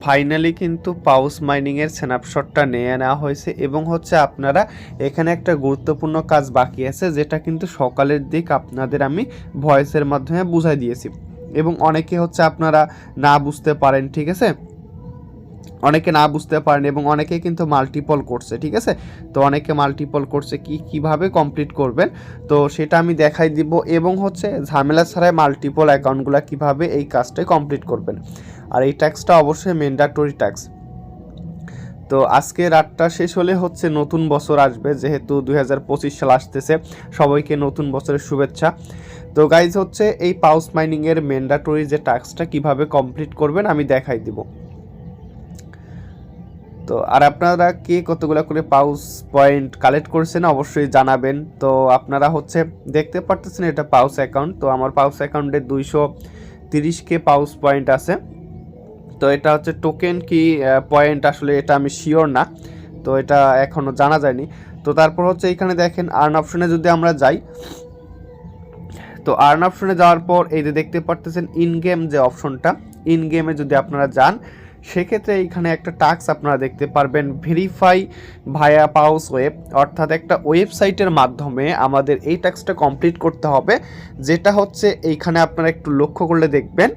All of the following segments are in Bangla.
ফাইনালি কিন্তু পাউস মাইনিংয়ের স্ন্যাপশটটা নিয়ে নেওয়া হয়েছে এবং হচ্ছে আপনারা এখানে একটা গুরুত্বপূর্ণ কাজ বাকি আছে, যেটা কিন্তু সকালের দিক আপনাদের আমি ভয়েসের মাধ্যমে বুঝাই দিয়েছি এবং অনেকে হচ্ছে আপনারা না বুঝতে পারেন, ঠিক আছে, অনেকে না বুঝতে পারেন এবং অনেকে কিন্তু মাল্টিপল করছে, ঠিক আছে। তো অনেকে মাল্টিপল করছে, কিভাবে কমপ্লিট করবেন তো সেটা আমি দেখাই দিব এবং হচ্ছে ঝামেলা ছাড়াই মাল্টিপল অ্যাকাউন্টগুলো কিভাবে এই কাজটা কমপ্লিট করবেন। আর এই ট্যাক্সটা অবশ্যই ম্যান্ডেটরি ট্যাক্স। তো আজকে রাতটা শেষ হলে হচ্ছে নতুন বছর আসবে, যেহেতু 2025 সাল আসতেছে, সবাইকে নতুন বছরের শুভেচ্ছা। তো গাইজ হচ্ছে এই পাউস মাইনিংয়ের ম্যান্ডেটরি যে টাস্কটা কিভাবে কমপ্লিট করবেন আমি দেখাই দিব। তো আর আপনারা কে কতগুলো করে পাউস পয়েন্ট কালেক্ট করছেন অবশ্যই জানাবেন। তো আপনারা হচ্ছে দেখতে পারতেছেন এটা পাউস অ্যাকাউন্ট। তো আমার পাউস অ্যাকাউন্টে 230K পাউস পয়েন্ট আছে। তো এটা হচ্ছে টোকেন কি পয়েন্ট আসলে এটা আমি শিওর না, তো এটা এখনও জানা যায়নি। তো তারপর হচ্ছে এখানে দেখেন আর্ন অপশনে যদি আমরা যাই, তো আর্ন অপশনে যাওয়ার পর এই যে দেখতে পারতেছেন ইন গেম যে অপশনটা, ইন গেমে যদি আপনারা যান সেক্ষেত্রে এইখানে একটা টাস্ক আপনারা দেখতে পারবেন, ভেরিফাই ভায়া পাউস ওয়েব, অর্থাৎ একটা ওয়েবসাইটের মাধ্যমে আমাদের এই টাস্কটা কমপ্লিট করতে হবে, যেটা হচ্ছে এইখানে আপনারা একটু লক্ষ্য করলে দেখবেন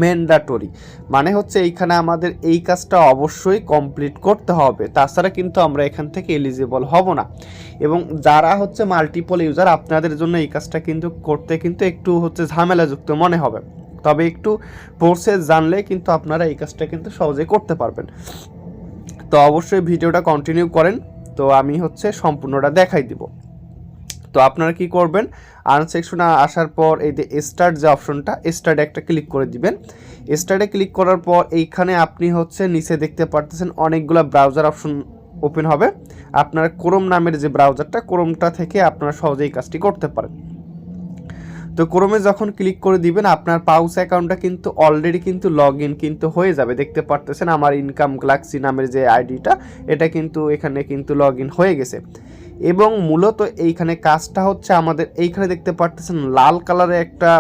ম্যান্ডেটরি, মানে হচ্ছে এইখানে আমাদের এই কাজটা অবশ্যই কমপ্লিট করতে হবে, তাছাড়া কিন্তু আমরা এখান থেকে এলিজিবল হব না। এবং যারা হচ্ছে মাল্টিপল ইউজার আপনাদের জন্য এই কাজটা কিন্তু করতে কিন্তু একটু হচ্ছে ঝামেলাযুক্ত মনে হবে, তবে একটু প্রসেস জানলে কিন্তু আপনারা এই কাজটা কিন্তু সহজে করতে পারবেন। তো অবশ্যই ভিডিওটা কন্টিনিউ করেন, তো আমি হচ্ছে সম্পূর্ণটা দেখাই দিব। তো আপনারা কি করবেন, আর্ন সেকশনে আসার পর এই যে স্টার্ট যে অপশনটা, স্টার্টে একটা ক্লিক করে দিবেন। স্টার্টে ক্লিক করার পর এইখানে আপনি হচ্ছে নিচে দেখতে পারতেছেন অনেকগুলো ব্রাউজার অপশন ওপেন হবে। আপনার ক্রোম নামের যে ব্রাউজারটা, ক্রোমটা থেকে আপনারা সহজেই কাজটি করতে পারেন। তো ক্রোমে যখন ক্লিক করে দিবেন আপনার পাউস অ্যাকাউন্টটা কিন্তু অলরেডি কিন্তু লগ ইন কিন্তু হয়ে যাবে। দেখতে পারতেছেন আমার ইনকাম গ্যালাক্সি নামের যে আইডিটা, এটা কিন্তু এখানে কিন্তু লগ ইন হয়ে গেছে। এবং মূলত এইখানে কাজটা হচ্ছে আমাদের এইখানে দেখতে পারতেছেন লাল কালারে একটা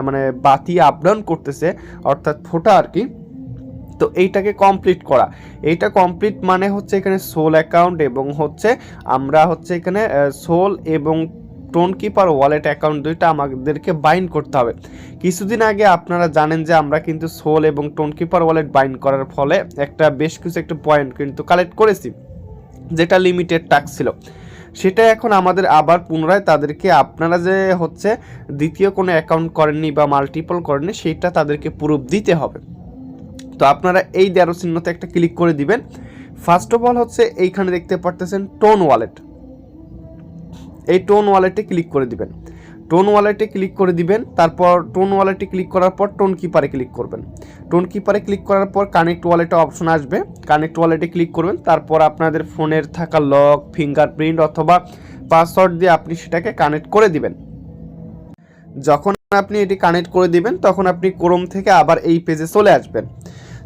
মানে বাতি আপ ডাউন করতেছে, অর্থাৎ ফোটা আর কি। তো এইটাকে কমপ্লিট করা, এইটা কমপ্লিট মানে হচ্ছে এখানে সোল অ্যাকাউন্ট এবং হচ্ছে আমরা হচ্ছে এখানে সোল এবং টোন কিপার ওয়ালেট অ্যাকাউন্ট দুইটা আমাদেরকে বাইন্ড করতে হবে। কিছুদিন আগে আপনারা জানেন যে আমরা কিন্তু সোল এবং টোন কিপার ওয়ালেট বাইন্ড করার ফলে বেশ কিছু একটা পয়েন্ট কিন্তু কালেক্ট করেছি, যেটা লিমিটেড টাস্ক ছিল। সেটা এখন আমাদের আবার পুনরায় তাদেরকে আপনারা যে হচ্ছে দ্বিতীয় কোনো অ্যাকাউন্ট করেননি বা মাল্টিপল করেননি সেইটা তাদেরকে প্রুফ দিতে হবে। তো আপনারা এই দ্বারো চিহ্নতে একটা ক্লিক করে দিবেন। ফার্স্ট অফ অল হচ্ছে এইখানে দেখতে পারতেছেন টোন ওয়ালেট, এই টোন ওয়ালেটে ক্লিক করে দিবেন। টোন ওয়ালেটে ক্লিক করে দিবেন, তারপর টোন ওয়ালেটে ক্লিক করার পর টোন কিপারে ক্লিক করবেন। টোন কিপারে ক্লিক করার পর কানেক্ট ওয়ালেটে অপশন আসবে, কানেক্ট ওয়ালেটে ক্লিক করবেন। তারপর আপনাদের ফোনের থাকা লক, ফিঙ্গারপ্রিন্ট অথবা পাসওয়ার্ড দিয়ে আপনি সেটাকে কানেক্ট করে দিবেন। যখন আপনি এটি কানেক্ট করে দিবেন তখন আপনি ক্রোম থেকে আবার এই পেজে চলে আসবেন।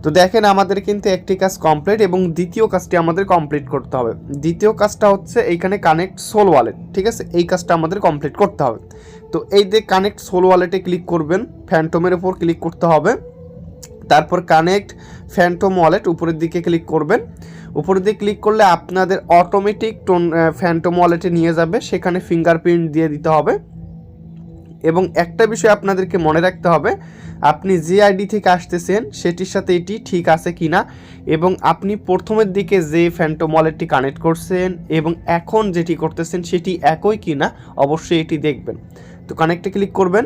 তো দেখেন আমাদের কিন্তু একটি কাজ কমপ্লিট এবং দ্বিতীয় কাজটি আমাদের কমপ্লিট করতে হবে। দ্বিতীয় কাজটা হচ্ছে এইখানে কানেক্ট সোল ওয়ালেট, ঠিক আছে, এই কাজটা আমাদের কমপ্লিট করতে হবে। তো এই যে কানেক্ট সোল ওয়ালেটে ক্লিক করবেন, ফ্যান্টমের উপর ক্লিক করতে হবে, তারপর কানেক্ট ফ্যান্টম ওয়ালেট উপরের দিকে ক্লিক করবেন। উপরের দিকে ক্লিক করলে আপনাদের অটোমেটিক ফ্যান্টম ওয়ালেটে নিয়ে যাবে, সেখানে ফিঙ্গারপ্রিন্ট দিয়ে দিতে হবে। এবং একটা বিষয় আপনাদেরকে মনে রাখতে হবে, আপনি যে আইডি থেকে আসতেছেন সেটির সাথে এটি ঠিক আছে কি না, এবং আপনি প্রথমের দিকে যে ফ্যান্টম ওয়ালেটটি কানেক্ট করছেন এবং এখন যেটি করতেছেন সেটি একই কি না অবশ্যই এটি দেখবেন। তো কানেক্টে ক্লিক করবেন।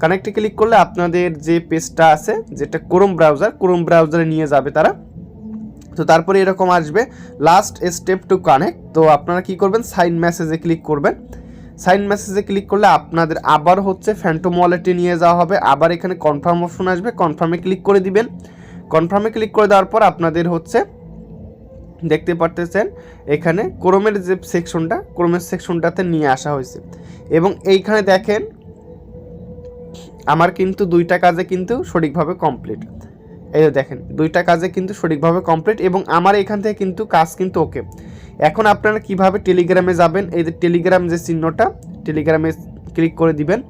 কানেক্টে ক্লিক করলে আপনাদের যে পেজটা আছে, যেটা ক্রোম ব্রাউজারে নিয়ে যাবে তারা। তো তারপরে এরকম আসবে লাস্ট স্টেপ টু কানেক্ট। তো আপনারা কি করবেন, সাইন মেসেজে ক্লিক করবেন। সাইন মেসেজে ক্লিক করলে আপনাদের আবার হচ্ছে ফ্যান্টম ওয়ালেটে নিয়ে যাওয়া হবে। আবার এখানে কনফার্ম অপশন আসবে, কনফার্মে ক্লিক করে দিবেন। কনফার্মে ক্লিক করে দেওয়ার পর আপনাদের হচ্ছে দেখতে পারতেছেন এখানে ক্রোমের যে সেকশনটা, ক্রোমের সেকশনটাতে নিয়ে আসা হয়েছে। এবং এইখানে দেখেন আমার কিন্তু দুইটা কাজে কিন্তু সঠিকভাবে কমপ্লিট। এই দেখেন দুইটা কাজে কিন্তু সঠিকভাবে কমপ্লিট এবং আমার এখান থেকে কিন্তু কাজ কিন্তু ওকে। এখন আপনারা কিভাবে টেলিগ্রামে যাবেন, এই যে টেলিগ্রাম যে চিহ্নটা, টেলিগ্রামে ক্লিক করে দিবেন।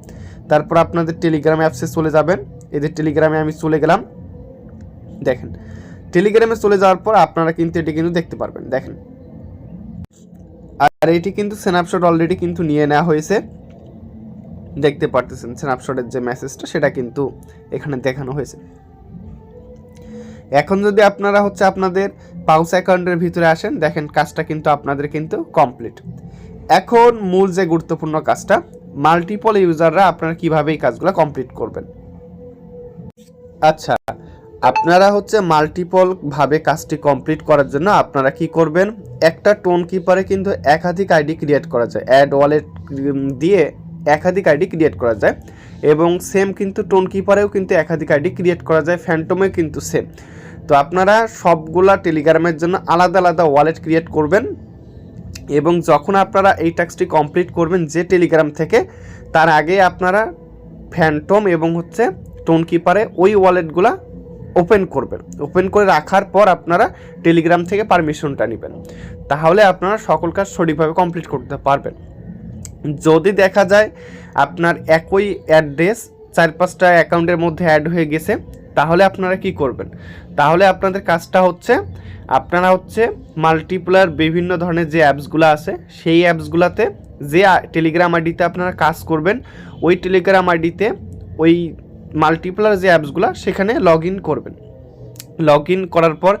তারপর আপনাদের টেলিগ্রাম অ্যাপসে চলে যাবেন। এই যে টেলিগ্রামে আমি চলে গেলাম। দেখেন টেলিগ্রামে চলে যাওয়ার পর আপনারা কিন্তু এটি কিন্তু দেখতে পারবেন। দেখেন, আর এটি কিন্তু স্ন্যাপশট অলরেডি কিন্তু নিয়ে নেওয়া হয়েছে, দেখতে পারতেছেন স্ন্যাপশটের যে মেসেজটা সেটা কিন্তু এখানে দেখানো হয়েছে। এখন যদি আপনারা হচ্ছে আপনাদের পাউস অ্যাকাউন্টের ভিতরে আসেন, দেখেন কাজটা কিন্তু আপনাদের কিন্তু কমপ্লিট। এখন মূল যে গুরুত্বপূর্ণ কাজটা, মাল্টিপল ইউজাররা আপনারা কিভাবে এই কাজগুলো কমপ্লিট করবেন। আচ্ছা, আপনারা হচ্ছে মাল্টিপল ভাবে কাজটি কমপ্লিট করার জন্য আপনারা কি করবেন, একটা টোন কিপারে কিন্তু একাধিক আইডি ক্রিয়েট করা যায়, অ্যাড ওয়ালেট দিয়ে একাধিক আইডি ক্রিয়েট করা যায়, এবং সেম কিন্তু টোন কিপারেও কিন্তু একাধিক আইডি ক্রিয়েট করা যায়, ফ্যান্টমেও কিন্তু সেম। তো আপনারা সবগুলা টেলিগ্রামের জন্য আলাদা আলাদা ওয়ালেট ক্রিয়েট করবেন, এবং যখন আপনারা এই টাস্কটি কমপ্লিট করবেন যে টেলিগ্রাম থেকে, তার আগে আপনারা ফ্যান্টম এবং হচ্ছে টোন কিপারে ওই ওয়ালেটগুলা ওপেন করবেন। ওপেন করে রাখার পর আপনারা টেলিগ্রাম থেকে পারমিশনটা নেবেন, তাহলে আপনারা সকল কাজ সঠিকভাবে কমপ্লিট করতে পারবেন। যদি দেখা যায় আপনার একই অ্যাড্রেস 4-5টা অ্যাকাউন্টের মধ্যে অ্যাড হয়ে গেছে, তাহলে আপনারা কি করবেন, তাহলে আপনাদের কাজটা হচ্ছে আপনারা হচ্ছে মাল্টিপ্লার বিভিন্ন ধরনের যে অ্যাপসগুলো আছে সেই অ্যাপসগুলোতে যে টেলিগ্রাম আইডিতে আপনারা কাজ করবেন, ওই টেলিগ্রাম আইডিতে ওই মাল্টিপ্লার যে অ্যাপসগুলো সেখানে লগ ইন করবেন। লগ ইন করার পর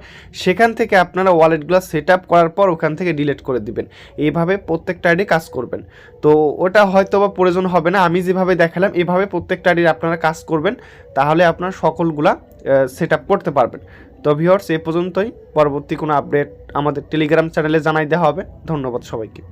সেখান থেকে আপনারা ওয়ালেটগুলো সেট আপ করার পর ওখান থেকে ডিলিট করে দিবেন। এইভাবে প্রত্যেকটা আইডি কাজ করবেন। তো ওটা হয়তো বা প্রয়োজন হবে না, আমি যেভাবে দেখালাম এভাবে প্রত্যেকটা আইডির আপনারা কাজ করবেন, তাহলে আপনারা সকলগুলা সেট আপ করতে পারবেন। তো ভিউয়ার্স, এই পর্যন্তই। পরবর্তী কোনো আপডেট আমাদের টেলিগ্রাম চ্যানেলে জানাই দেওয়া হবে। ধন্যবাদ সবাইকে।